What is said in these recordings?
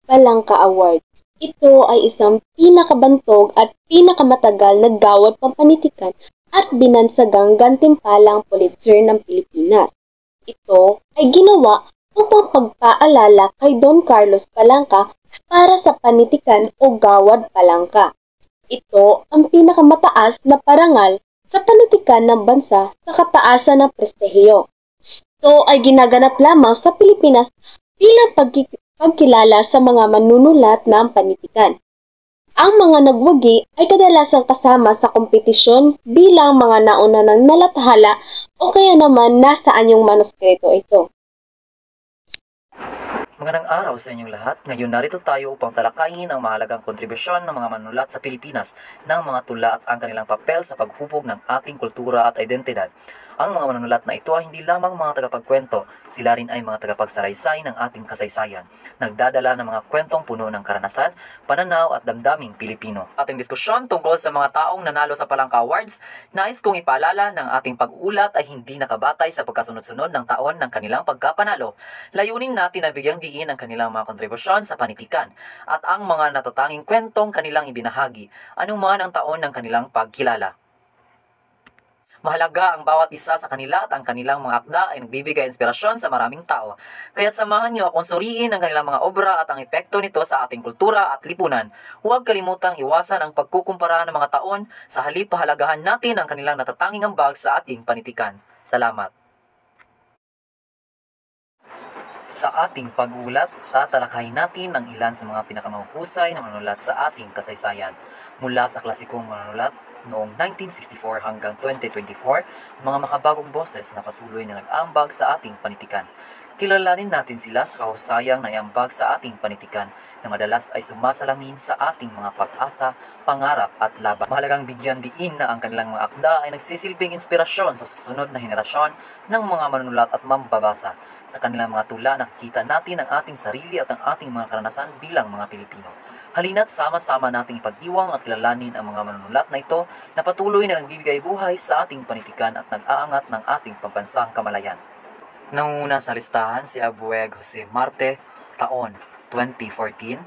Palangka Award. Ito ay isang pinakabantog at pinakamatagal na gawad pampanitikan at binansagang gantimpalang Pulitzer ng Pilipinas. Ito ay ginawa upang pagpaalala kay Don Carlos Palangka para sa panitikan o gawad palangka. Ito ang pinakamataas na parangal sa panitikan ng bansa sa kataasan ng prestihiyo. Ito ay ginaganap lamang sa Pilipinas bilang pagkilala sa mga manunulat ng panitikan. Ang mga nagwagi ay kadalasang kasama sa kompetisyon bilang mga nauna ng nalathala o kaya naman nasaan yung manuskrito ito. Magandang araw sa inyong lahat. Ngayon narito tayo upang talakayin ang mahalagang kontribusyon ng mga manunulat sa Pilipinas ng mga tula at ang kanilang papel sa paghubog ng ating kultura at identidad. Ang mga manunulat na ito ay hindi lamang mga tagapagkwento, sila rin ay mga tagapagsalaysay ng ating kasaysayan, nagdadala ng mga kwentong puno ng karanasan, pananaw at damdaming Pilipino. Ating diskusyon tungkol sa mga taong nanalo sa Palangka Awards, nais kong ipaalala ng ating pag-uulat ay hindi nakabatay sa pagkasunod-sunod ng taon ng kanilang pagkapanalo. Layunin natin na bigyang diin ang kanilang mga kontribusyon sa panitikan at ang mga natatanging kwentong kanilang ibinahagi, anuman ang taon ng kanilang pagkilala. Mahalaga ang bawat isa sa kanila at ang kanilang mga akda ay nagbibigay inspirasyon sa maraming tao. Kaya't samahan niyo akong suriin ang kanilang mga obra at ang epekto nito sa ating kultura at lipunan. Huwag kalimutang iwasan ang pagkukumpara ng mga taon, sa halip pahalagahan natin ang kanilang natatanging ambag sa ating panitikan. Salamat. Sa ating pag-uulat, tatalakayin natin ang ilan sa mga pinakamahuhusay na manunulat sa ating kasaysayan. Mula sa klasikong manunulat noong 1964 hanggang 2024, mga makabagong boses na patuloy na nag-aambag sa ating panitikan. Kilalanin natin sila sa kahusayang naiambag sa ating panitikan na madalas ay sumasalamin sa ating mga pag-asa, pangarap at laban. Mahalagang bigyan diin na ang kanilang mga akda ay nagsisilbing inspirasyon sa susunod na henerasyon ng mga manunulat at mambabasa. Sa kanilang mga tula, nakikita natin ang ating sarili at ang ating mga karanasan bilang mga Pilipino. Halina't sama-sama nating ipag-iwang at kilalanin ang mga manunulat na ito na patuloy na nagbibigay buhay sa ating panitikan at nag-aangat ng ating pambansang kamalayan. Nanguna sa listahan si Abueg Jose Marte, taon 2014,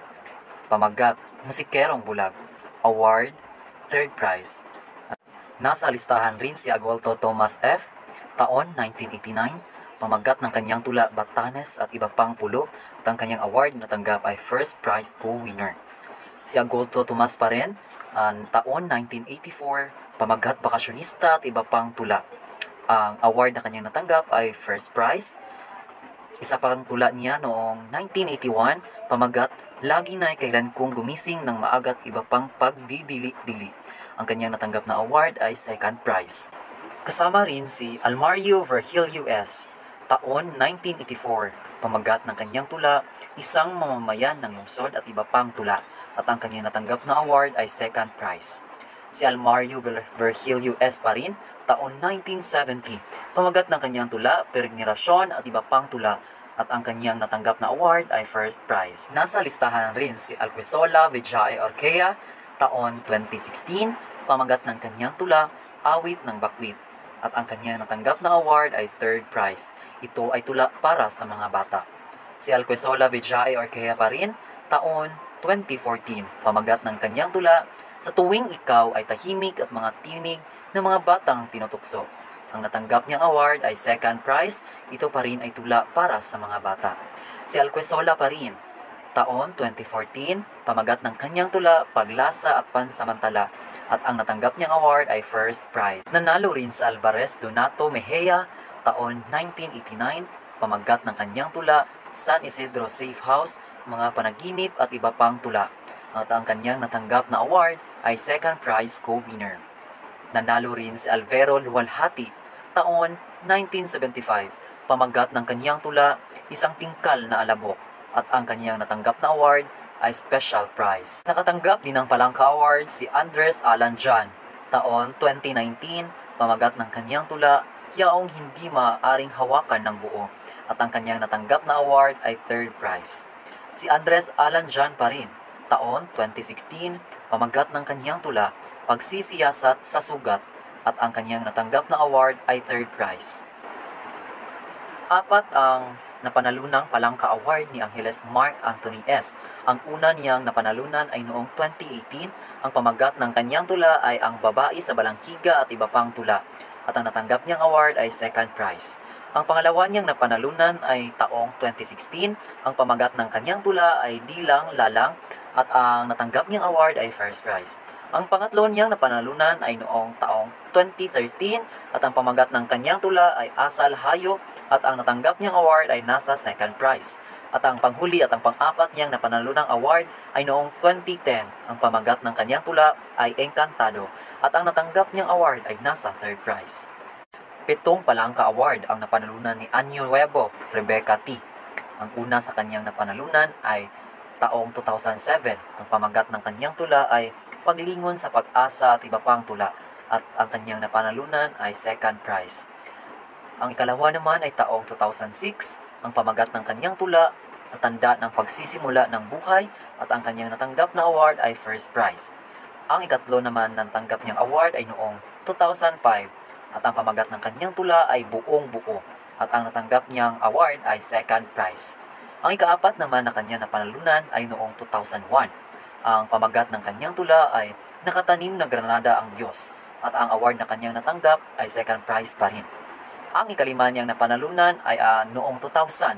pamagat Musikerong Bulag, Award, 3rd prize. Nasa listahan rin si Agolto Thomas F., taon 1989, pamagat ng kanyang tula Batanes at iba pang pulo at ang kanyang award na tanggap ay 1st prize co-winner. Si Agolto Tomas pa rin, taon 1984, pamagat Bakasyonista at iba pang tula. Ang award na kanyang natanggap ay 1st prize. Isa pang tula niya noong 1981, pamagat Lagi na'y kailan kong gumising ng maaga at iba pang pagdidili-dili. Ang kanyang natanggap na award ay 2nd prize. Kasama rin si Almario Virgilio S., taon 1984, pamagat ng kanyang tula Isang Mamamayan ng Lungsod at iba pang tula. At ang kanyang natanggap na award ay 2nd prize. Si Almario Virgilio S. pa rin, taon 1970, pamagat ng kanyang tula, Peregrinacion at iba pang tula, at ang kanyang natanggap na award ay 1st prize. Nasa listahan rin si Alquesola Vijae Orquea, taon 2016, pamagat ng kanyang tula, Awit ng Bakwit, at ang kanyang natanggap na award ay 3rd prize. Ito ay tula para sa mga bata. Si Alquesola Vijae Orquea pa rin, taon 2014, pamagat ng kanyang tula, Sa Tuwing Ikaw ay Tahimik at Mga Tinig ng Mga Batang Tinutukso. Ang natanggap niyang award ay 2nd prize, ito pa rin ay tula para sa mga bata. Si Alquesola pa rin, taon 2014, pamagat ng kanyang tula, Paglasa at Pansamantala, at ang natanggap niyang award ay 1st prize. Nanalo rin sa Alvarez Donato Mejia, taon 1989, pamagat ng kanyang tula, San Isidro Safe House, Mga Panaginip at iba pang tula. At ang kanyang natanggap na award ay 2nd prize co-winner. Nanalo rin si Alvero Luwalhati, taon 1975, pamagat ng kanyang tula, Isang Tingkal na Alabok, at ang kanyang natanggap na award ay special prize. Nakatanggap din ng Palangka Award si Andres Alan John, taon 2019, pamagat ng kanyang tula, Yaong Hindi Maaaring Hawakan ng Buo, at ang kanyang natanggap na award ay 3rd prize. Si Andres Alan John pa rin, taon 2016, pamagat ng kanyang tula, Pagsisiyasat sa Sugat, at ang kanyang natanggap na award ay 3rd prize. 4 ang napanalunang Palangka Award ni Angeles Mark Anthony S. Ang una niyang napanalunan ay noong 2018. Ang pamagat ng kanyang tula ay Ang Babae sa Balangkiga at Iba Pang Tula. At ang natanggap niyang award ay second prize. Ang pangalawa niyang napanalunan ay taong 2016. Ang pamagat ng kanyang tula ay Di Lang Lalang at ang natanggap niyang award ay first prize. Ang pangatlo niyang napanalunan ay noong taong 2013 at ang pamagat ng kanyang tula ay Asal Hayo at ang natanggap niyang award ay nasa second prize. At ang panghuli at ang pang-apat niyang napanalunang award ay noong 2010. Ang pamagat ng kanyang tula ay Encantado at ang natanggap niyang award ay nasa third prize. 7 Palangka Award ang napanalunan ni Año Nuevo Rebecca T. Ang una sa kanyang napanalunan ay taong 2007. Ang pamagat ng kanyang tula ay Paglingon sa Pag-asa at Iba Pang Tula at ang kanyang napanalunan ay second prize. Ang ikalawa naman ay taong 2006. Ang pamagat ng kanyang tula Sa Tanda ng Pagsisimula ng Buhay at ang kanyang natanggap na award ay first prize. Ang ikatlo naman ng tanggap niyang award ay noong 2005 at ang pamagat ng kanyang tula ay Buong Buo at ang natanggap niyang award ay second prize. Ang ikaapat naman na kanyang napanalunan ay noong 2001. Ang pamagat ng kanyang tula ay Nakatanim na Granada ang Diyos at ang award na kanyang natanggap ay second prize pa rin. Ang ikalima niyang napanalunan ay noong 2000.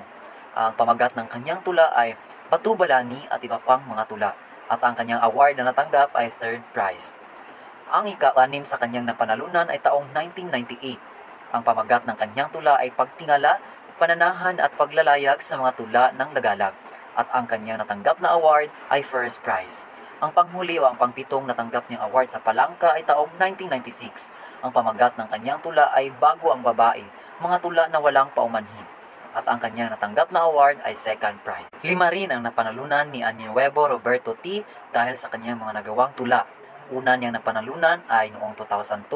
Ang pamagat ng kanyang tula ay Patubalani at Iba Pang Mga Tula at ang kanyang award na natanggap ay third prize. Ang ika-anim sa kanyang napanalunan ay taong 1998. Ang pamagat ng kanyang tula ay Pagtingala, Pananahan at Paglalayag sa Mga Tula ng Lagalag at ang kanyang natanggap na award ay first prize. Ang panghuli o ang pangpitong natanggap niyang award sa Palangka ay taong 1996. Ang pamagat ng kanyang tula ay Bago ang Babae, Mga Tula na Walang Paumanhin at ang kanyang natanggap na award ay second prize. 5 rin ang napanalunan ni Año Nuevo Roberto T. dahil sa kanyang mga nagawang tula. Una niyang napanalunan ay noong 2002.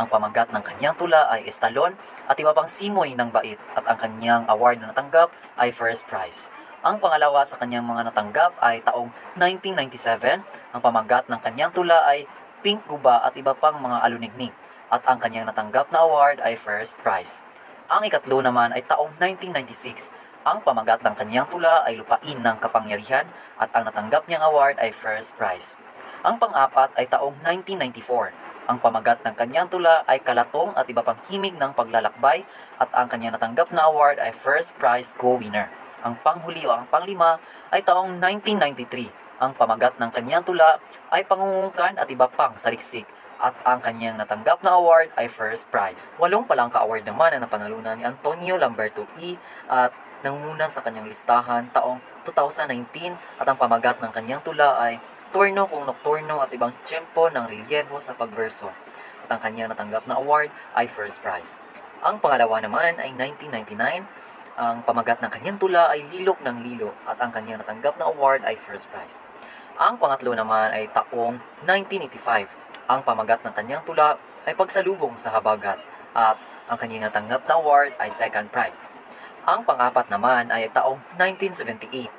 Ang pamagat ng kanyang tula ay Estalon at Iba Pang Simoy ng Bait at ang kanyang award na natanggap ay first prize. Ang pangalawa sa kanyang mga natanggap ay taong 1997. Ang pamagat ng kanyang tula ay Pink Guba at Iba Pang Mga Alunignig at ang kanyang natanggap na award ay first prize. Ang ikatlo naman ay taong 1996. Ang pamagat ng kanyang tula ay Lupain ng Kapangyarihan at ang natanggap niyang award ay first prize. Ang pang-apat ay taong 1994. Ang pamagat ng kanyang tula ay Kalatong at Iba Pang Himig ng Paglalakbay at ang kanyang natanggap na award ay first prize co-winner. Ang panghuli o ang panglima ay taong 1993. Ang pamagat ng kanyang tula ay Pangungungkan at Iba Pang Saliksik at ang kanyang natanggap na award ay first prize. 8 Palangka Award naman ang napanalunan ni Antonio Lamberto E. at nanguna sa kanyang listahan taong 2019 at ang pamagat ng kanyang tula ay Turno kung Nocturno at Ibang Tiyempo ng Relievo sa Pagberso at ang kanyang natanggap na award ay first prize. Ang pangalawa naman ay 1999. Ang pamagat ng kanyang tula ay Lilok ng Lilo at ang kanyang natanggap na award ay first prize. Ang pangatlo naman ay taong 1985. Ang pamagat ng kanyang tula ay Pagsalubong sa Habagat at ang kanyang natanggap na award ay second prize. Ang pang-apat naman ay taong 1978.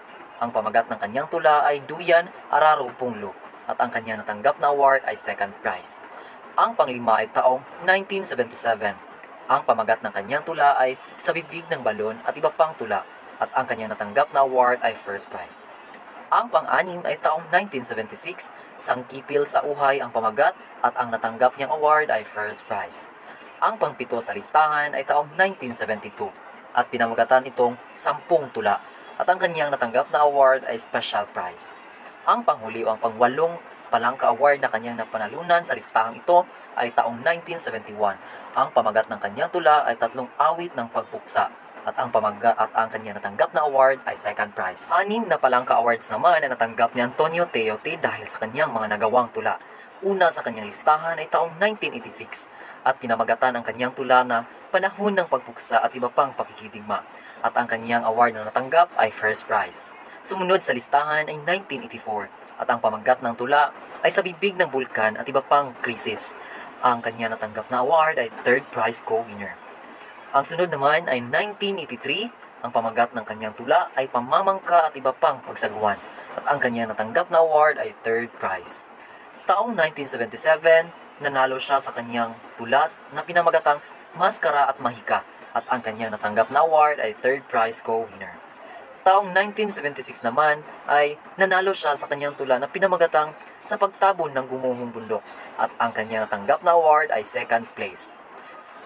Ang pamagat ng kanyang tula ay Duyan, Araro, Punglo at ang kanyang natanggap na award ay second prize. Ang panglima ay taong 1977. Ang pamagat ng kanyang tula ay Sa Bibig ng Balon at Iba Pang Tula at ang kanyang natanggap na award ay first prize. Ang pang-anim ay taong 1976, Sangkipil sa Uhay ang pamagat at ang natanggap niyang award ay first prize. Ang pang-pito sa listahan ay taong 1972 at pinamagatan itong 10 Tula at ang kanyang natanggap na award ay special prize. Ang panghuli o ang pang-8 Palangka Award na kanyang napanalunan sa listahang ito ay taong 1971. Ang pamagat ng kanyang tula ay 3 awit ng pagpuksa at ang kanyang natanggap na award ay second prize. 6 na Palangka Awards naman na natanggap ni Antonio Teote dahil sa kanyang mga nagawang tula. Una sa kanyang listahan ay taong 1986 at pinamagatan ang kanyang tula na Panahon ng Pagpuksa at Iba Pang Pakikidigma at ang kanyang award na natanggap ay first prize. Sumunod sa listahan ay 1984 at ang pamagat ng tula ay Sa Bibig ng Bulkan at Iba Pang Krisis. Ang kanyang natanggap na award ay third prize co-winner. Ang sunod naman ay 1983. Ang pamagat ng kanyang tula ay Pamamangka at Iba Pang Pagsagwan at ang kanyang natanggap na award ay third prize. Taong 1977, nanalo siya sa kanyang tulas na pinamagatang Maskara at Mahika at ang kanyang natanggap na award ay third prize co-winner. Taong 1976 naman ay nanalo siya sa kanyang tula na pinamagatang Sa Pagtabon ng Gumuhong Bundok at ang kanyang natanggap na award ay second place.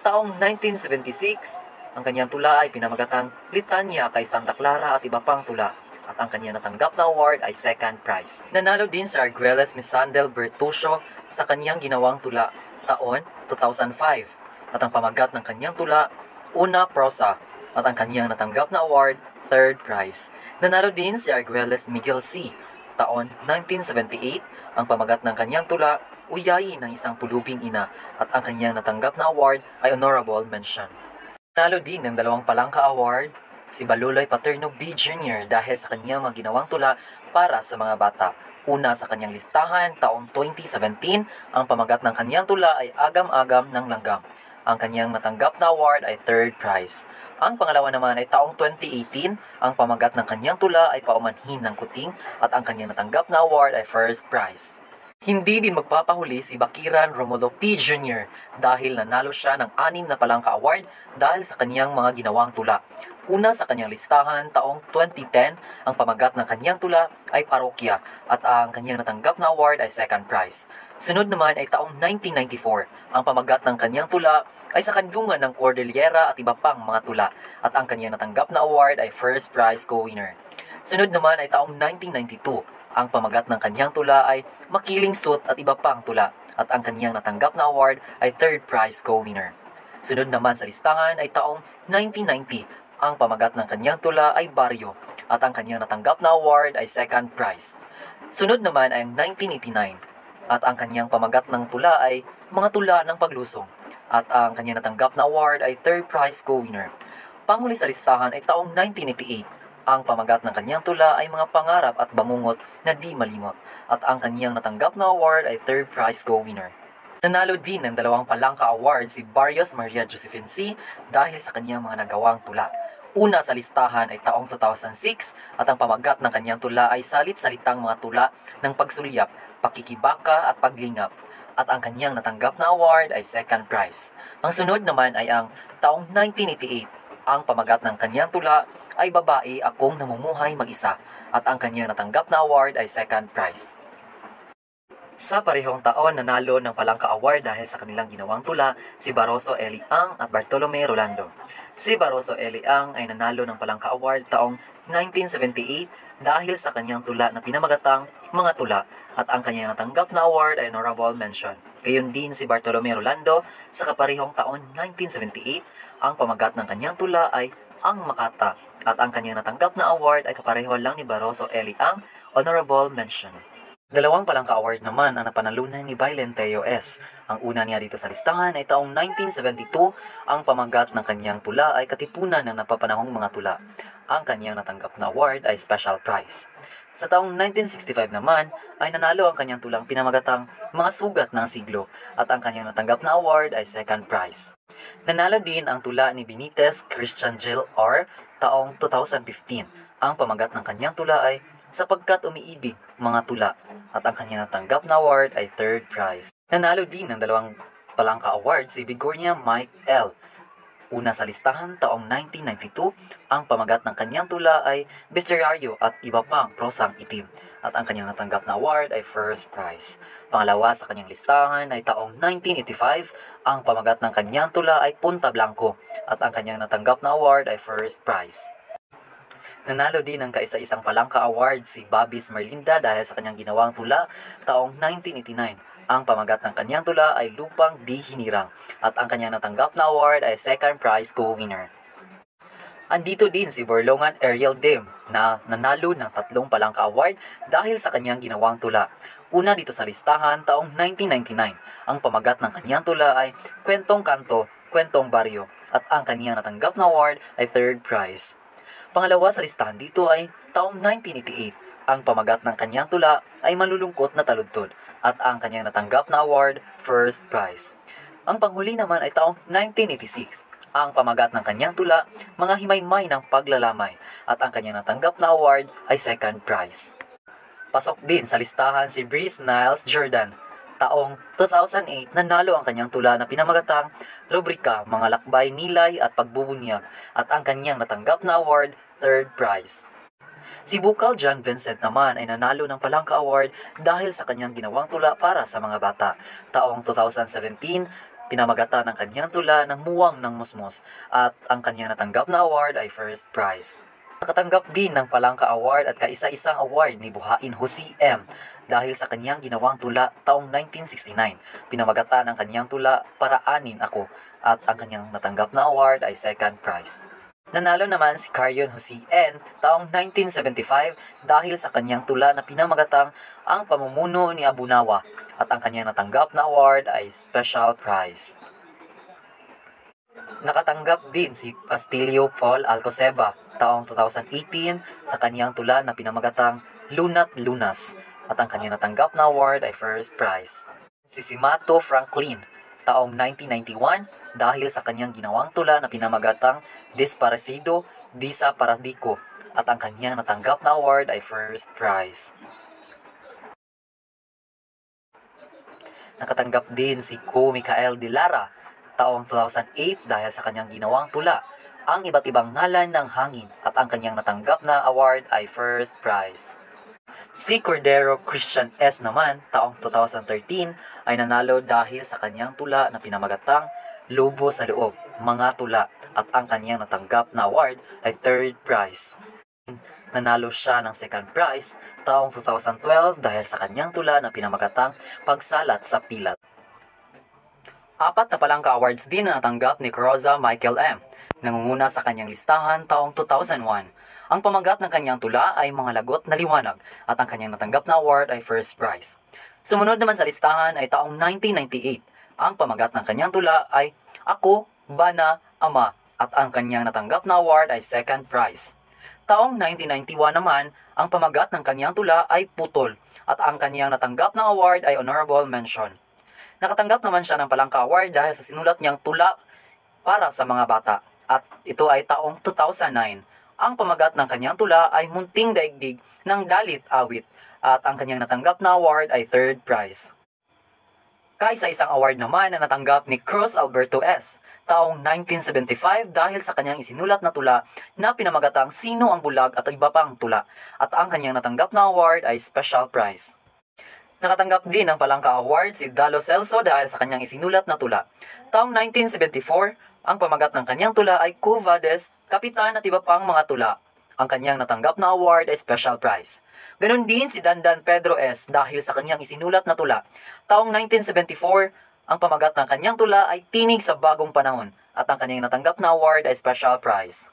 Taong 1976, ang kanyang tula ay pinamagatang Litanya kay Santa Clara at iba pang tula at ang kanyang natanggap na award ay second prize. Nanalo din si Arguelles Misandel Bertuccio sa kanyang ginawang tula taon 2005 at ang pamagat ng kanyang tula, Una Prosa at ang kanyang natanggap na award, third prize. Nanalo din si Arguelles Miguel C. taon 1978 ang pamagat ng kanyang tula, Uyayi ng Isang Pulubing Ina at ang kanyang natanggap na award ay honorable mention. Nanalo din ng 2 Palangka Award si Baluloy Paterno B. Jr. dahil sa kanyang mga ginawang tula para sa mga bata. Una sa kanyang listahan taong 2017, ang pamagat ng kanyang tula ay Agam-Agam ng Langgam. Ang kanyang natanggap na award ay third prize. Ang pangalawa naman ay taong 2018, ang pamagat ng kanyang tula ay Paumanhin ng Kuting at ang kanyang natanggap na award ay first prize. Hindi din magpapahuli si Bakiran Romulo P. Jr. dahil nanalo siya ng 6 na Palangka Award dahil sa kanyang mga ginawang tula. Una sa kanyang listahan taong 2010, ang pamagat ng kanyang tula ay Parokya at ang kanyang natanggap na award ay second prize. Sunod naman ay taong 1994, ang pamagat ng kanyang tula ay Sa Kandungan ng Cordillera at iba pang mga tula at ang kanyang natanggap na award ay first prize co-winner. Sunod naman ay taong 1992, ang pamagat ng kanyang tula ay Makiling Sut at iba pang tula at ang kanyang natanggap na award ay third prize co-winner. Sunod naman sa listahan ay taong 1990, ang pamagat ng kanyang tula ay Baryo at ang kanyang natanggap na award ay second prize. Sunod naman ay 1989 at ang kanyang pamagat ng tula ay Mga Tula ng Paglusong at ang kanyang natanggap na award ay third prize co-winner. Panghuli sa listahan ay taong 1988. Ang pamagat ng kanyang tula ay Mga Pangarap at Bangungot na Di Malimot at ang kanyang natanggap na award ay third prize co-winner. Nanalo din ng 2 Palangka Award si Barrios Maria Josephine C. dahil sa kanyang mga nagawang tula. Una sa listahan ay taong 2006 at ang pamagat ng kanyang tula ay salit-salitang mga tula ng pagsulyap, pakikibaka at paglingap at ang kanyang natanggap na award ay second prize. Ang sunod naman ay ang taong 1988. Ang pamagat ng kanyang tula ay Babae Akong Namumuhay Mag-isa at ang kanyang natanggap na award ay second prize. Sa parehong taon, nanalo ng Palangka Award dahil sa kanilang ginawang tula si Barroso Eli Ang at Bartolome Rolando. Si Barroso Eli Ang ay nanalo ng Palangka Award taong 1978 dahil sa kanyang tula na pinamagatang Mga Tula at ang kanyang natanggap na award ay honorable mention. Gayon din si Bartolome Rolando sa kaparehong taon 1978, ang pamagat ng kanyang tula ay Ang Makata at ang kanyang natanggap na award ay kapareho lang ni Barroso Eli Ang, honorable mention. 2 Palangka Award naman ang napanalunan ni Bailen Teo S. Ang una niya dito sa listahan ay taong 1972, ang pamagat ng kanyang tula ay Katipunan ng Napapanahong Mga Tula. Ang kanyang natanggap na award ay special prize. Sa taong 1965 naman ay nanalo ang kanyang tulang pinamagatang Mga Sugat ng Siglo at ang kanyang natanggap na award ay second prize. Nanalo din ang tula ni Benitez Christian Jill R. taong 2015. Ang pamagat ng kanyang tula ay Sapagkat Umiibig, Mga Tula at ang kanyang natanggap na award ay third prize. Nanalo din ng 2 Palangka Award si Bigornia Mike L. Una sa listahan taong 1992, ang pamagat ng kanyang tula ay Bestiario at iba pang prosang itim at ang kanyang natanggap na award ay first prize. Pangalawa sa kanyang listahan ay taong 1985, ang pamagat ng kanyang tula ay Punta Blanco at ang kanyang natanggap na award ay first prize. Nanalo din ng kaisa-isang Palangka Award si Babis Merlinda dahil sa kanyang ginawang tula taong 1989. Ang pamagat ng kanyang tula ay Lupang Di Hinirang at ang kanyang natanggap na award ay second prize co-winner. Andito din si Borlongan Ariel Dim na nanalo ng 3 Palangka Award dahil sa kanyang ginawang tula. Una dito sa listahan taong 1999. Ang pamagat ng kanyang tula ay Kwentong Kanto, Kwentong Baryo at ang kanyang natanggap na award ay third prize. Pangalawa sa listahan dito ay taong 1988. Ang pamagat ng kanyang tula ay Malulungkot na Taludtod at ang kanyang natanggap na award, first prize. Ang panghuli naman ay taong 1986. Ang pamagat ng kanyang tula, Mga Himaymay ng Paglalamay at ang kanyang natanggap na award ay second prize. Pasok din sa listahan si Breeze Niles Jordan. Taong 2008, nanalo ang kanyang tula na pinamagatang rubrika, Mga Lakbay, Nilay at Pagbubunyag at ang kanyang natanggap na award, 3rd prize. Si Bukal John Vincent naman ay nanalo ng Palangka Award dahil sa kanyang ginawang tula para sa mga bata. Taong 2017, pinamagatan ang kanyang tula ng Muwang ng Musmos at ang kanyang natanggap na award ay 1st prize. Nakatanggap din ng Palangka Award at kaisa-isang award ni Buhain Jose M. dahil sa kanyang ginawang tula taong 1969. Pinamagatan ang kanyang tula Paraanin Ako at ang kanyang natanggap na award ay 2nd prize. Nanalo naman si Carion Jose N. taong 1975 dahil sa kanyang tula na pinamagatang Ang Pamumuno ni Abunawa at ang kanyang natanggap na award ay Special Prize. Nakatanggap din si Castillo Paul Alcoseba taong 2018 sa kanyang tula na pinamagatang Lunat Lunas at ang kanyang natanggap na award ay 1st prize. Si Simato Franklin taong 1991 dahil sa kanyang ginawang tula na pinamagatang Desparecido Disa Paradico at ang kanyang natanggap na award ay 1st prize. Nakatanggap din si Ko Micael de Lara taong 2008 dahil sa kanyang ginawang tula Ang Iba't Ibang Ngalan ng Hangin at ang kanyang natanggap na award ay 1st prize. Si Cordero Christian S. naman taong 2013 ay nanalo dahil sa kanyang tula na pinamagatang Lobo sa Loob, Mga Tula at ang kanyang natanggap na award ay 3rd prize. Nanalo siya ng 2nd prize taong 2012 dahil sa kanyang tula na pinamagatang Pagsalat sa Pilat. 4 na Palangka Awards din na natanggap ni Croza Michael M. Nangunguna sa kanyang listahan taong 2001. Ang pamagat ng kanyang tula ay Mga Lagot na Liwanag at ang kanyang natanggap na award ay 1st prize. Sumunod naman sa listahan ay taong 1998. Ang pamagat ng kanyang tula ay Ako, Bana, Ama at ang kanyang natanggap na award ay 2nd prize. Taong 1991 naman, ang pamagat ng kanyang tula ay Putol at ang kanyang natanggap na award ay Honorable Mention. Nakatanggap naman siya ng Palangka Award dahil sa sinulat niyang tula para sa mga bata at ito ay taong 2009. Ang pamagat ng kanyang tula ay Munting Daigdig ng Dalit Awit at ang kanyang natanggap na award ay 3rd prize. Kaisa-isang award naman na natanggap ni Cruz Alberto S. taong 1975 dahil sa kanyang isinulat na tula na pinamagatang Sino ang Bulag at iba pang tula at ang kanyang natanggap na award ay Special Prize. Nakatanggap din ng Palangka Award si Dalo Celso dahil sa kanyang isinulat na tula. Taong 1974, ang pamagat ng kanyang tula ay Quo Vadis, Kapitan at iba pang mga tula. Ang kanyang natanggap na award ay Special Prize. Ganon din si Dandan Pedro S. dahil sa kanyang isinulat na tula. Taong 1974, ang pamagat ng kanyang tula ay Tinig sa Bagong Panahon at ang kanyang natanggap na award ay Special Prize.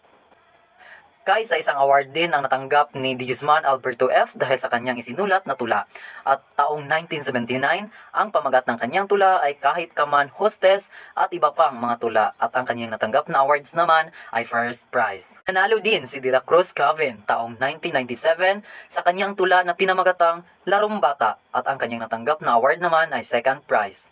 Kaisa-isang award din ang natanggap ni Diosman Alberto F. dahil sa kanyang isinulat na tula. At taong 1979, ang pamagat ng kanyang tula ay Kahit Ka Man, Hostess at iba pang mga tula at ang kanyang natanggap na awards naman ay 1st prize. Nanalo din si De La Cruz Calvin taong 1997 sa kanyang tula na pinamagatang Larong Bata at ang kanyang natanggap na award naman ay 2nd prize.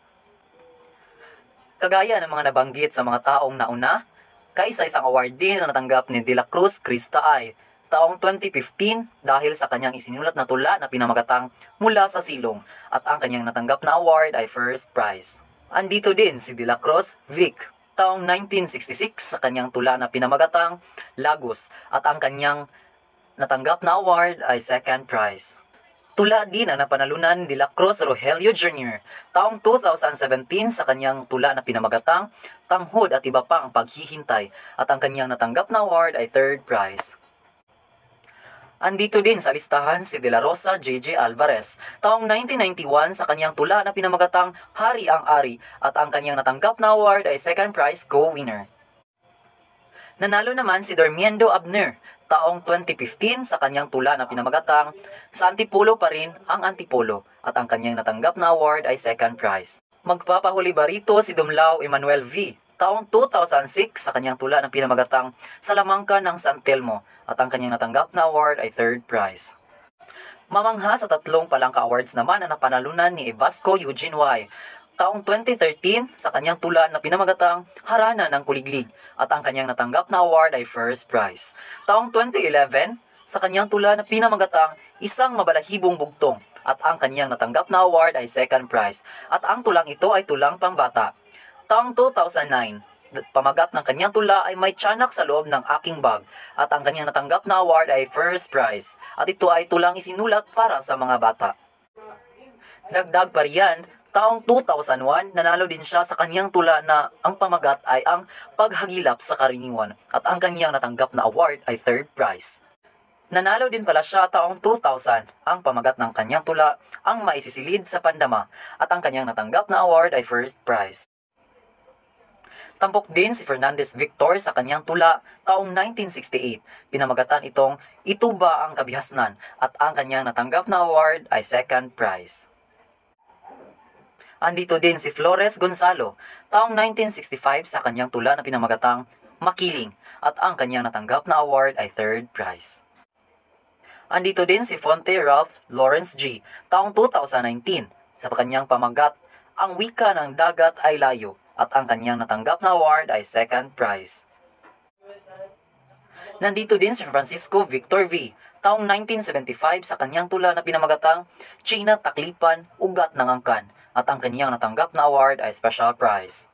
Kagaya ng mga nabanggit sa mga taong nauna, kaisa-isang award din na natanggap ni De La Cruz Krista ay taong 2015 dahil sa kanyang isinulat na tula na pinamagatang Mula sa Silong at ang kanyang natanggap na award ay 1st prize. Andito din si De La Cruz Vic taong 1966 sa kanyang tula na pinamagatang Lagos at ang kanyang natanggap na award ay 2nd prize. Tula din ang napanalunan ni De La Cruz Rogelio Jr. taong 2017 sa kanyang tula na pinamagatang Tanghod at Iba Pang Paghihintay at ang kanyang natanggap na award ay 3rd prize. Andito din sa listahan si De La Rosa J.J. Alvarez taong 1991 sa kanyang tula na pinamagatang Hari ang Ari at ang kanyang natanggap na award ay 2nd prize co-winner. Nanalo naman si Dormiendo Abner taong 2015 sa kanyang tula na pinamagatang Sa Antipolo Pa Rin ang Antipolo at ang kanyang natanggap na award ay 2nd prize. Magpapahuli ba rito si Dumlao Emmanuel V. taong 2006 sa kanyang tula na pinamagatang Salamangka ng San Telmo at ang kanyang natanggap na award ay 3rd prize. Mamangha sa 3 Palangka Awards naman ang napanalunan ni Evasco Eugene Y. Taong 2013 sa kanyang tula na pinamagatang Harana ng Kuliglig at ang kanyang natanggap na award ay 1st prize. Taong 2011 sa kanyang tula na pinamagatang Isang Mabalahibong Bugtong at ang kanyang natanggap na award ay second prize. At ang tulang ito ay tulang pambata. Taong 2009, pamagat ng kanyang tula ay may tiyanak sa loob ng aking bag at ang kanyang natanggap na award ay first prize. At ito ay tulang isinulat para sa mga bata. Dagdag pa riyan, taong 2001, nanalo din siya sa kanyang tula na ang pamagat ay ang paghagilap sa karaniwan at ang kanyang natanggap na award ay third prize. Nanalo din pala siya taong 2000, ang pamagat ng kanyang tula ang maisisilid sa pandama at ang kanyang natanggap na award ay first prize. Tampok din si Fernandez Victor sa kanyang tula taong 1968. Pinamagatan itong Ito Ba Ang Kabihasnan at ang kanyang natanggap na award ay second prize. Andito din si Flores Gonzalo taong 1965 sa kanyang tula na pinamagatang Makiling at ang kanyang natanggap na award ay third prize. Andito din si Fonte Ralph Lawrence G taong 2019 sa kanyang pamagat Ang Wika ng Dagat ay Layo at ang kanyang natanggap na award ay second prize. Nandito din si Francisco Victor V taong 1975 sa kanyang tula na pinamagatang China Taklipan Ugat ng Angkan at ang kanyang natanggap na award ay special prize.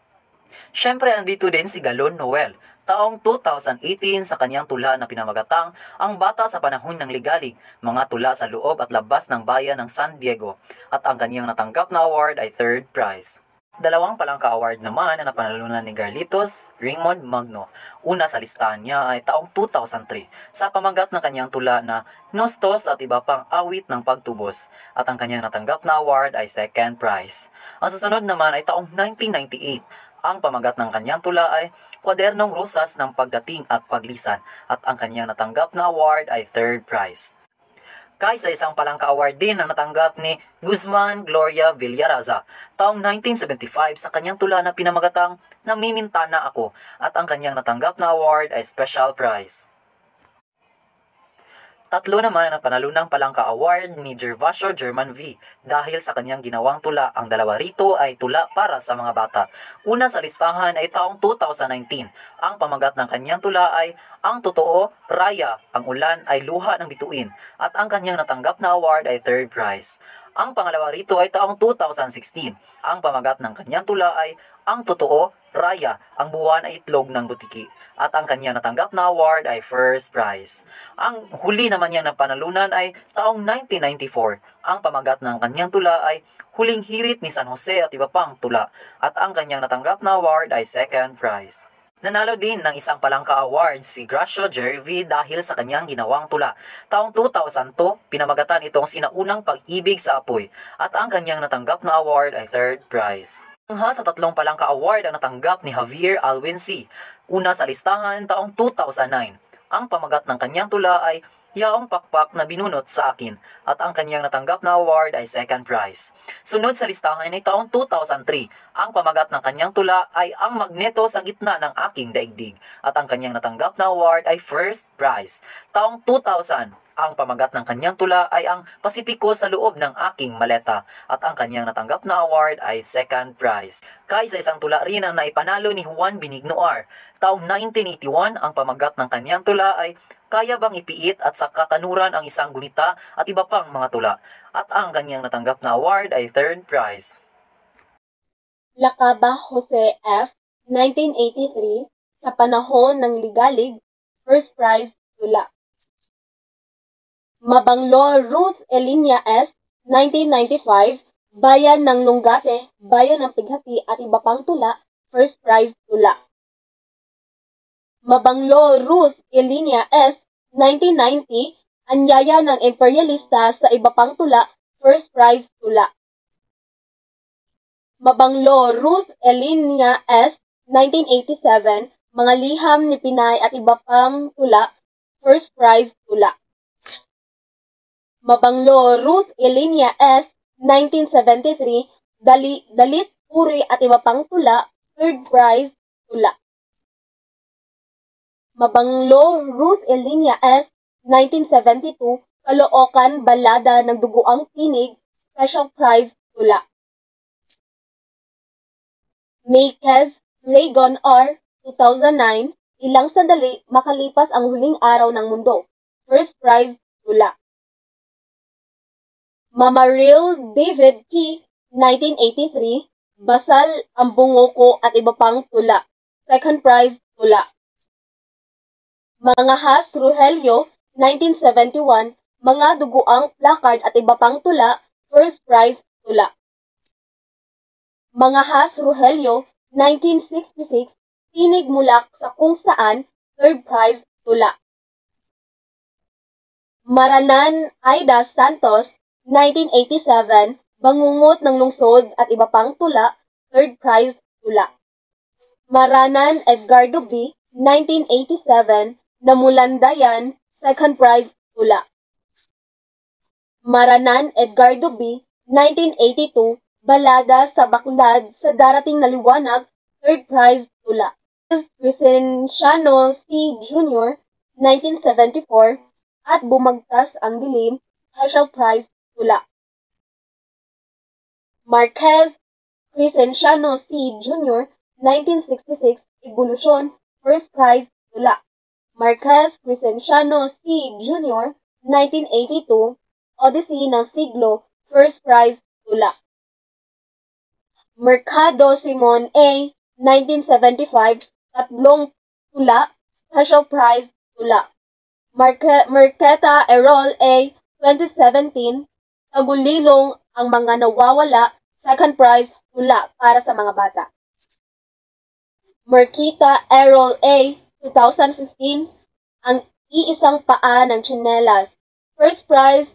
Siyempre, andito din si Galon Noel taong 2018 sa kanyang tula na pinamagatang Ang Bata sa Panahon ng Ligalig, mga tula sa loob at labas ng bayan ng San Diego at ang kanyang natanggap na award ay third prize. Dalawang Palangka Award naman na napanalunan ni Carlitos Raymond Magno. Una sa listahan niya ay taong 2003 sa pamagat ng kanyang tula na Nostos at iba pang awit ng pagtubos at ang kanyang natanggap na award ay second prize. Ang susunod naman ay taong 1998. Ang pamagat ng kanyang tula ay Kwadernong Rosas ng Pagdating at Paglisan at ang kanyang natanggap na award ay third prize. Kaysa isang Palangka Award din ang natanggap ni Guzman Gloria Villaraza taong 1975 sa kanyang tula na pinamagatang Namimintana Ako at ang kanyang natanggap na award ay special prize. Tatlo naman ang panalunang Palangka Award ni Gervasio German V dahil sa kanyang ginawang tula. Ang dalawa rito ay tula para sa mga bata. Una sa listahan ay taong 2019. Ang pamagat ng kanyang tula ay Ang Totoo, Raya, Ang Ulan ay Luha ng Bituin at ang kanyang natanggap na award ay third prize. Ang pangalawa rito ay taong 2016. Ang pamagat ng kanyang tula ay Ang Totoo, Raya, Ang Buwan ay Itlog ng Butiki at ang kanyang natanggap na award ay first prize. Ang huli naman niyang napanalunan ay taong 1994. Ang pamagat ng kanyang tula ay Huling Hirit ni San Jose at iba pang tula at ang kanyang natanggap na award ay second prize. Nanalo din ng isang Palangka Award si Gracio Jerry V dahil sa kanyang ginawang tula. Taong 2002, pinamagatan itong Sinaunang Pag-ibig sa Apoy at ang kanyang natanggap na award ay third prize. Sa tatlong Palangka Award ang natanggap ni Javier Alwin C. Una sa listahan taong 2009. Ang pamagat ng kanyang tula ay Yaong Pakpak na Binunot sa Akin at ang kanyang natanggap na award ay second prize. Sunod sa listahan ay taong 2003. Ang pamagat ng kanyang tula ay Ang Magneto sa Gitna ng Aking Daigdig at ang kanyang natanggap na award ay first prize. Taong 2000. Ang pamagat ng kanyang tula ay Ang Pasipiko sa Loob ng Aking Maleta at ang kanyang natanggap na award ay second prize. Kaysa isang tula rin ang naipanalo ni Juan Benigno R. Taong 1981, ang pamagat ng kanyang tula ay Kaya Bang Ipiit at Sa Katanuran ang Isang Gunita at iba pang mga tula at ang kanyang natanggap na award ay third prize. Lacaba Jose F. 1983 sa panahon ng ligalig, first prize tula. Mabanglo Ruth Elinia S. 1995, Bayan ng Lungate, Bayan ng Pighati at iba pang tula, first prize tula. Mabanglo Ruth Elinia S. 1990, Anyaya ng Imperialista sa iba pang tula, first prize tula. Mabanglo Ruth Elinia S. 1987, Mga Liham ni Pinay at iba pang tula, first prize tula. Mabanglo Ruth Elinia S. 1973, Dalit Puri at iba pang tula, third prize tula. Mabanglo Ruth Elinia S. 1972, Caloocan Balada ng Duguang Tinig, special prize tula. Makez Reagan R. 2009, Ilang Sandali Makalipas ang Huling Araw ng Mundo, first prize tula. Mamaril David T. 1983, Basal ang Bungo Ko at Iba Pang Tula. Second prize, tula. Mga Has Rogelio, 1971, Mga Duguang Placard at Iba Pang Tula. First prize, tula. Mga Has Rogelio, 1966, Tinig Mulak sa Kung Saan. Third prize, tula. Maranan Aida Santos, 1987, Bangungot ng Lungsod at Iba Pang Tula. Third prize, tula. Maranan Edgardo B., 1987, Namulandayan. Second prize, tula. Maranan Edgardo B., 1982, Balada sa Baklad sa Darating na Liwanag. Third prize, tula. Crescenciano C. Jr., 1974, at Bumagtas ang Dilim. Special prize, tula. Marquez Crescenciano C. Jr., 1966, Evolution. First prize, tula. Marquez Crescenciano C. Jr., 1982, Odyssey ng Siglo. First prize, tula. Mercado Simon A., 1975, Tatlong Tula. Special prize, tula. Merceta Errol A., 2017, Tagulilong ang Mga Nawawala. Second prize, tula para sa mga bata. Merkita Errol A., 2015, Ang Iisang Paa ng Tsinelas. First prize,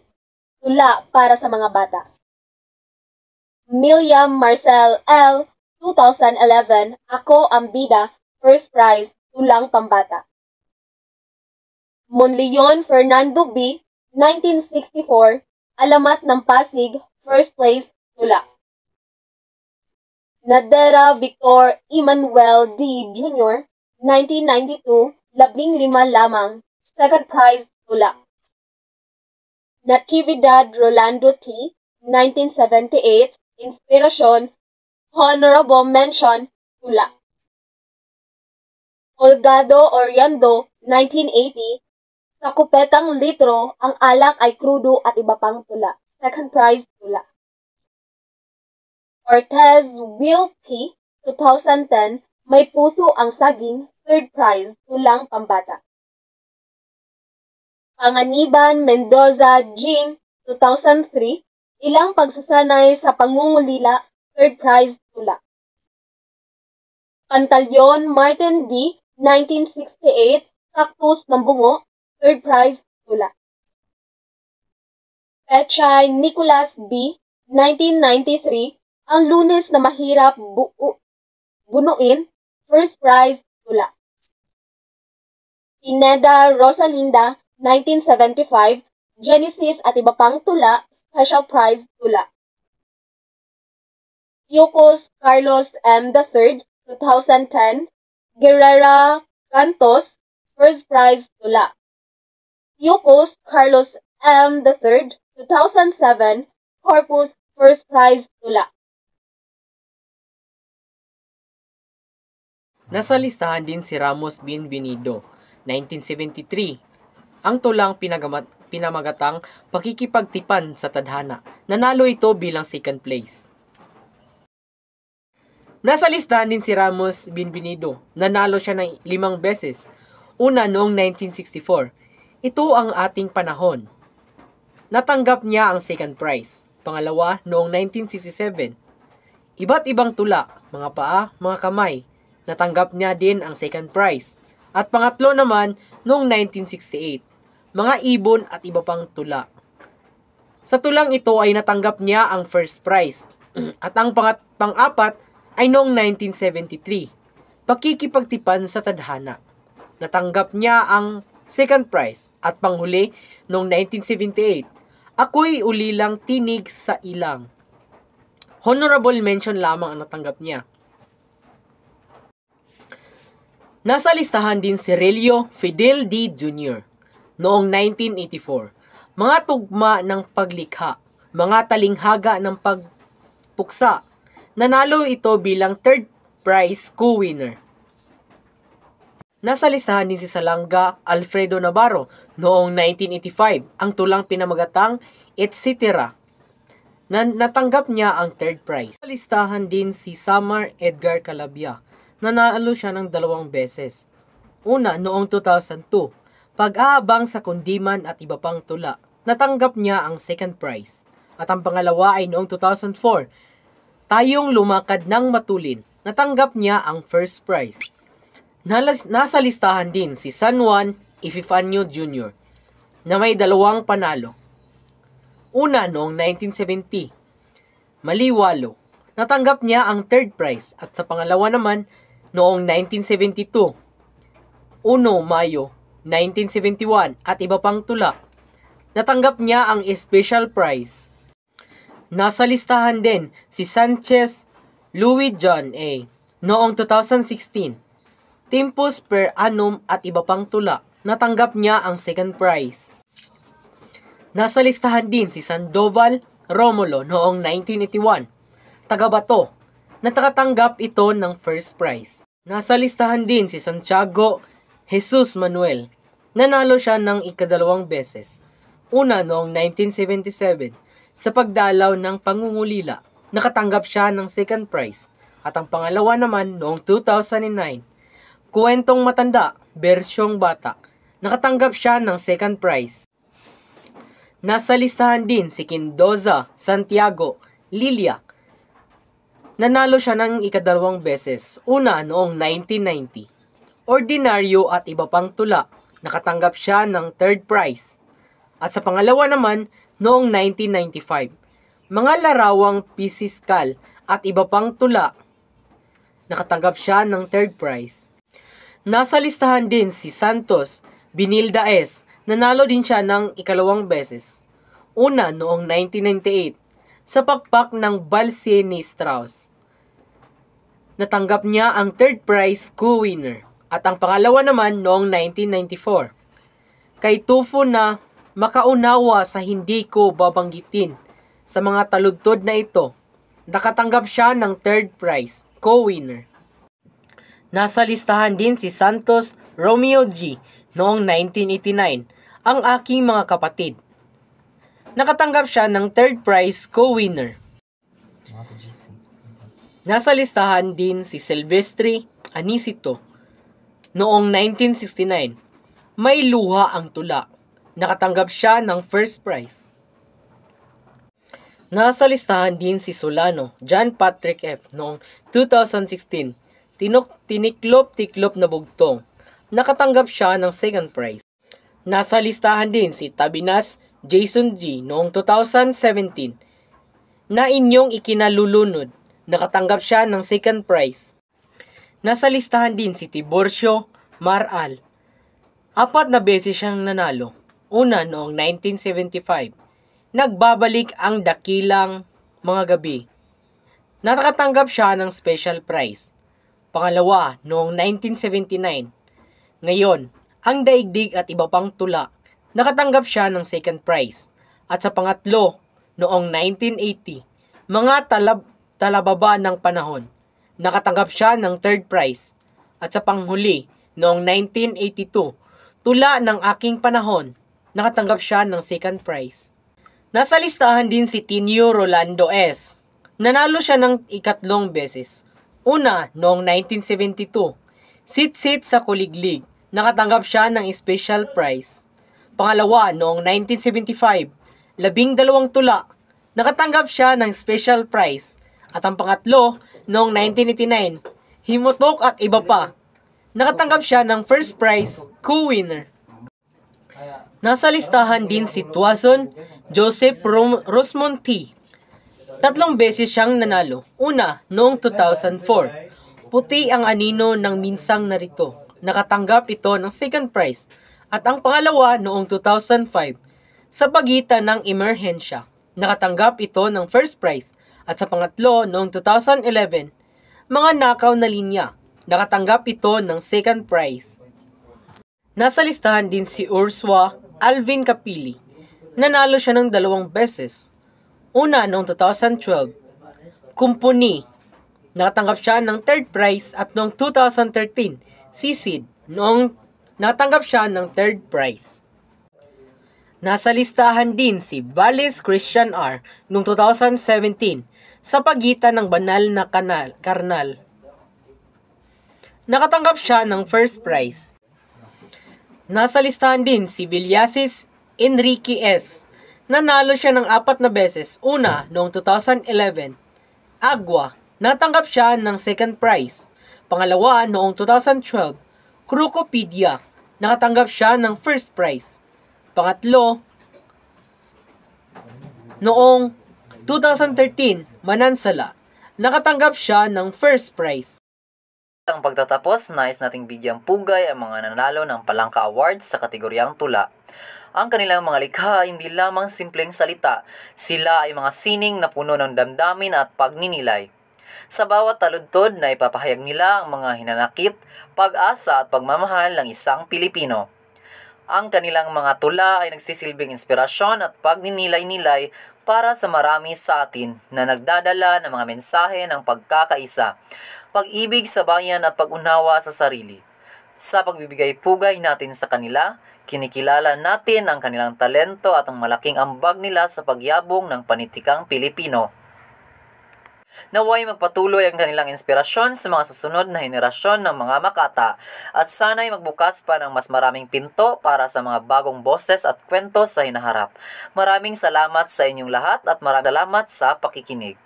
tula para sa mga bata. Milliam Marcel L., 2011, Ako ang Bida. First prize, tulang pambata. Monleon Fernando B., 1964, Alamat ng Pasig. First place, tula. Nadera Victor Emmanuel D. Jr., 1992, 15 lamang. Second prize, tula. Natividad Rolando T., 1978, Inspirasyon. Honorable Mention, tula. Olgado Oriando, 1980, Sa Kupetang Litro, Ang Alak ay Krudo at Iba Pang Tula. Second prize, tula. Ortez Will P., 2010, May Puso ang Saging. Third prize, tulang pambata. Panganiban Mendoza Jean, 2003, Ilang Pagsasanay sa Pangungulila. Third prize, tula. Pantalyon Martin D., 1968, Cactus ng Bungo. Third prize, tula. Pechay Nicolas B., 1993, Ang Lunes na Mahirap Bunuin. First prize, tula. Pineda Rosalinda, 1975, Genesis at Iba Pang Tula. Special prize, tula. Yukos Carlos M. III, 2010, Guerrera Cantos. First prize, tula. Yukos Carlos M. III, 2007, Corpus. First prize, tula. Nasa listahan din si Ramos Bienvenido, 1973. Ang tulang pinamagatang Pakikipagtipan sa Tadhana. Nanalo ito bilang second place. Nasa listahan din si Ramos Bienvenido. Nanalo siya ng 5 beses. Una noong 1964. Ito ang Ating Panahon. Natanggap niya ang second prize. Pangalawa noong 1967. Iba't ibang tula, mga paa, mga kamay. Natanggap niya din ang second prize. At pangatlo naman noong 1968. Mga ibon at iba pang tula. Sa tulang ito ay natanggap niya ang first prize. At ang pang-apat ay noong 1973. Pakikipagtipan sa Tadhana. Natanggap niya ang second prize. At panghuli noong 1978. Ako'y Ulilang Tinig sa Ilang. Honorable mention lamang ang natanggap niya. Nasa listahan din si Relio Fidel D. Jr. noong 1984. Mga tugma ng paglikha, mga talinghaga ng pagpuksa. Nanalo ito bilang third prize co-winner. Nasa listahan din si Salanga Alfredo Navarro noong 1985. Ang tulang pinamagatang Etc. natanggap niya ang third prize. Sa listahan din si Samar Edgar Calabia. Nanalo siya ng 2 beses. Una, noong 2002, pag-aabang sa kundiman at iba pang tula. Natanggap niya ang second prize. At ang pangalawa ay noong 2004, Tayong Lumakad ng Matulin. Natanggap niya ang first prize. Nasa listahan din si San Juan Epifanio Jr. na may 2 panalo. Una noong 1970, Maliwalo. Natanggap niya ang third prize at sa pangalawa naman noong 1972, 1 Mayo 1971 at iba pang tula. Natanggap niya ang special prize. Nasa listahan din si Sanchez Louis John A. noong 2016, Tempus per annum at iba pang tula. Natanggap niya ang second prize. Nasa listahan din si Sandoval Romulo noong 1981, taga-Bato. Nakatanggap ito ng first prize. Nasa listahan din si Santiago Jesus Manuel. Nanalo siya ng 2 beses. Una noong 1977 sa pagdalaw ng pangungulila. Nakatanggap siya ng second prize. At ang pangalawa naman noong 2009, Kwentong Matanda, Bersyong Bata. Nakatanggap siya ng second prize. Nasa listahan din si Kindoza Santiago Lilia. Nanalo siya ng 2 beses. Una noong 1990. Ordinaryo at iba pang tula. Nakatanggap siya ng third prize. At sa pangalawa naman noong 1995. Mga larawang pisiskal at iba pang tula. Nakatanggap siya ng third prize. Nasa listahan din si Santos Binilda S. Nanalo din siya ng 2 beses. Una noong 1998 sa pakpak ng Balse ni Strauss. Natanggap niya ang third prize co-winner. At ang pangalawa naman noong 1994. Kay Tufo na makaunawa sa hindi ko babanggitin sa mga taludtod na ito. Nakatanggap siya ng third prize co-winner. Nasa listahan din si Santos Romeo G. noong 1989, Ang Aking Mga Kapatid. Nakatanggap siya ng third prize co-winner. Nasa listahan din si Silvestre Anisito noong 1969, May Luha ang Tula. Nakatanggap siya ng first prize. Nasa listahan din si Solano John Patrick F. noong 2016, Tiniklop-tiklop na bugtong. Nakatanggap siya ng second prize. Nasa listahan din si Tabinas Jason G. noong 2017, Na Inyong Ikinalulunod. Nakatanggap siya ng second prize. Nasa listahan din si Tiborcio Maral. 4 na beses siyang nanalo. Una noong 1975. Nagbabalik ang Dakilang Mga Gabi. Nakatanggap siya ng special prize. Pangalawa, noong 1979. Ngayon, Ang Daigdig at Iba Pang Tula. Nakatanggap siya ng second prize. At sa pangatlo, noong 1980, Mga Talababa ng Panahon. Nakatanggap siya ng third prize. At sa panghuli, noong 1982, Tula ng Aking Panahon. Nakatanggap siya ng second prize. Nasa listahan din si Tinio Rolando S. Nanalo siya ng 3 beses. Una, noong 1972, Sit-Sit sa Kuliglig. Nakatanggap siya ng special prize. Pangalawa, noong 1975, 12 Tula. Nakatanggap siya ng special prize. At ang pangatlo, noong 1989, Himutok at Iba Pa. Nakatanggap siya ng first prize co-winner. Nasa listahan din si Tuazon Joseph Rosmond T. 3 beses siyang nanalo. Una, noong 2004. Puti ang Anino ng Minsang Narito. Nakatanggap ito ng second prize. At ang pangalawa, noong 2005. Sa Pagitan ng Emerhensya. Nakatanggap ito ng first prize. At sa pangatlo, noong 2011, Mga Nakaw na Linya. Nakatanggap ito ng second prize. Nasa listahan din si Urswa Alvin Capili. Nanalo siya ng 2 beses. Una noong 2012, Kumpuni. Nakatanggap siya ng third prize at noong 2013, Sisid. Noong nakatanggap siya ng third prize. Nasa listahan din si Valles Christian R. noong 2017 sa pagitan ng banal na karnal. Nakatanggap siya ng first prize. Nasa listahan din si Villasis Enrique S. Nanalo siya ng 4 na beses. Una, noong 2011. Agua, natanggap siya ng second prize. Pangalawa, noong 2012. Crucopedia, nakatanggap siya ng first prize. Pangatlo, noong 2013, Manansala, nakatanggap siya ng first prize. Ang pagtatapos, nais nating bigyang pugay ang mga nanalo ng Palangka Awards sa kategoryang tula. Ang kanilang mga likha hindi lamang simpleng salita, sila ay mga sining na puno ng damdamin at pagninilay. Sa bawat taludtod na ipapahayag nila ang mga hinanakit, pag-asa at pagmamahal ng isang Pilipino. Ang kanilang mga tula ay nagsisilbing inspirasyon at pagninilay-nilay para sa marami sa atin na nagdadala ng mga mensahe ng pagkakaisa, pag-ibig sa bayan at pag-unawa sa sarili. Sa pagbibigay pugay natin sa kanila, kinikilala natin ang kanilang talento at ang malaking ambag nila sa pagyabong ng panitikang Pilipino. Naway magpatuloy ang kanilang inspirasyon sa mga susunod na henerasyon ng mga makata at sana'y magbukas pa ng mas maraming pinto para sa mga bagong boses at kwento sa hinaharap. Maraming salamat sa inyong lahat at maraming salamat sa pakikinig.